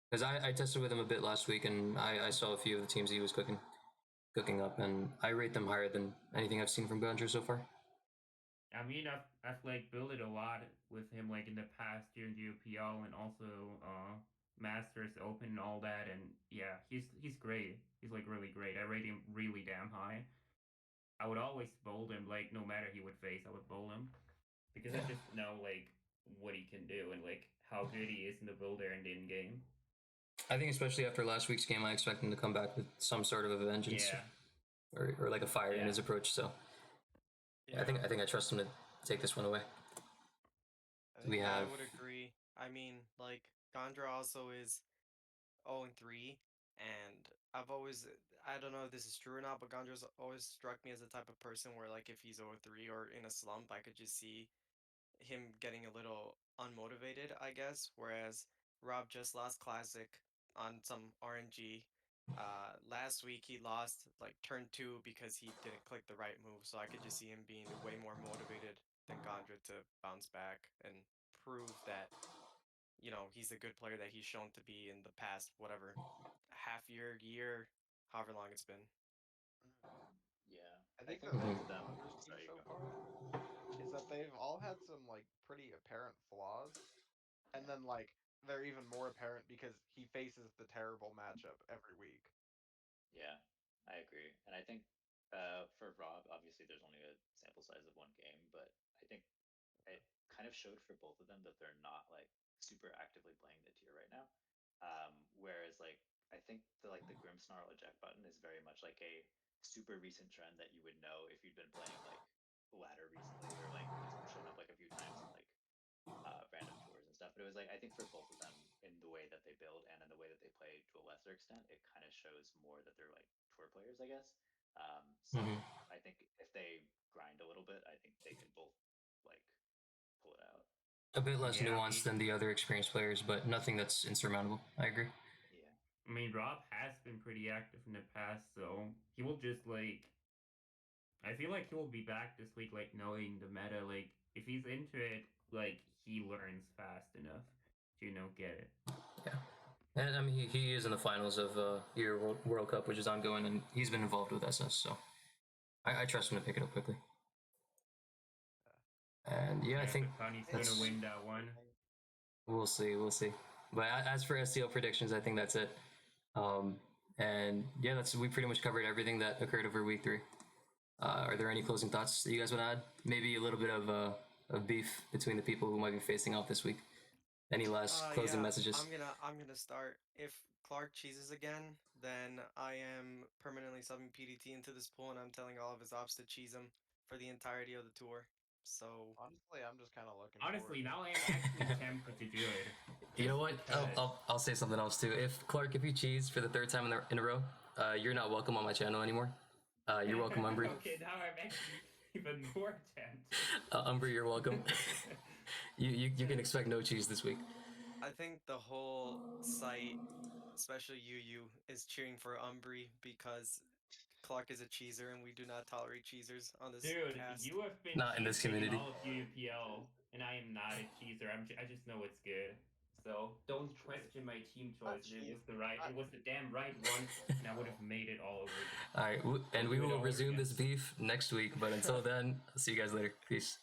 Because I tested with him a bit last week, and I saw a few of the teams he was cooking up, and I rate them higher than anything I've seen from Gondra so far. I mean, I've like built it a lot with him, like in the past during the UPL and also Masters Open and all that, and yeah, he's great. He's like really great. I rate him really damn high. I would always bowl him, like no matter he would face, I would bowl him because I just know like what he can do and like how good he is in the builder and in game. I think especially after last week's game, I expect him to come back with some sort of a vengeance, or like a fire in his approach. So yeah, I think I trust him to take this one away. I would agree. I mean, like Gondra also is 0-3, and I don't know if this is true or not, but Gondra's always struck me as the type of person where like if he's 0-3 or in a slump, I could just see him getting a little unmotivated, I guess. Whereas Rob just lost Classic on some RNG. Last week he lost like turn 2 because he didn't click the right move, so I could just see him being way more motivated than Gondra to bounce back and prove that he's a good player that he's shown to be in the past, whatever, half year, however long it's been. Yeah, I think both of them. Gondra's team Sorry, so go. far is that they've all had some like pretty apparent flaws, and then like they're even more apparent because he faces the terrible matchup every week. Yeah, I agree, and I think for Rob, obviously there's only a sample size of one game, but I think it kind of showed for both of them that they're not like super actively playing the tier right now. Whereas like I think the Grim Snarl eject button is very much like a super recent trend that you would know if you'd been playing like ladder recently or like it's shown up like a few times in like random tours and stuff. But it was like I think for both of them in the way that they build and in the way that they play to a lesser extent, it kind of shows more that they're like tour players, I guess. So I think if they grind a little bit, I think they can both like pull it out. A bit less nuanced than the other experienced players, but nothing that's insurmountable. I agree. Yeah. I mean, Rob has been pretty active in the past, so he will just like. I feel like he will be back this week, like knowing the meta. Like if he's into it, like he learns fast enough to get it. Yeah. And I mean, he is in the finals of Euro World Cup, which is ongoing, and he's been involved with SS, so I trust him to pick it up quickly. And yeah, I think he's gonna win that one. We'll see. But as for STL predictions, I think that's it. And yeah, we pretty much covered everything that occurred over week 3. Are there any closing thoughts that you guys want to add? Maybe a little bit of beef between the people who might be facing off this week. Any last closing messages? I'm gonna start. If Clark cheeses again, then I am permanently subbing PDT into this pool, and I'm telling all of his ops to cheese him for the entirety of the tour. So Honestly, I'm just kind of looking. Honestly, forward now I am actually tempted to do it. You know Just what? because. I'll say something else too. If Clark, if you cheese for the third time in a row, you're not welcome on my channel anymore. You're welcome, Umbry. Okay, now I'm actually even more tempted. Umbry, you're welcome. You can expect no cheese this week. I think the whole site, especially you, is cheering for Umbry because Clark is a cheeser and we do not tolerate cheesers on this Dude, cast. you have been Not in this cheesing community. all of UUPL, and I am not a cheeser. I just know it's good. So don't True. question my team Not choice. It cheese- was the right. not- It was the damn right one, and I would have made it all over. All right, and We'll we do it will all resume again. this beef next week. But until then, I'll see you guys later. Peace.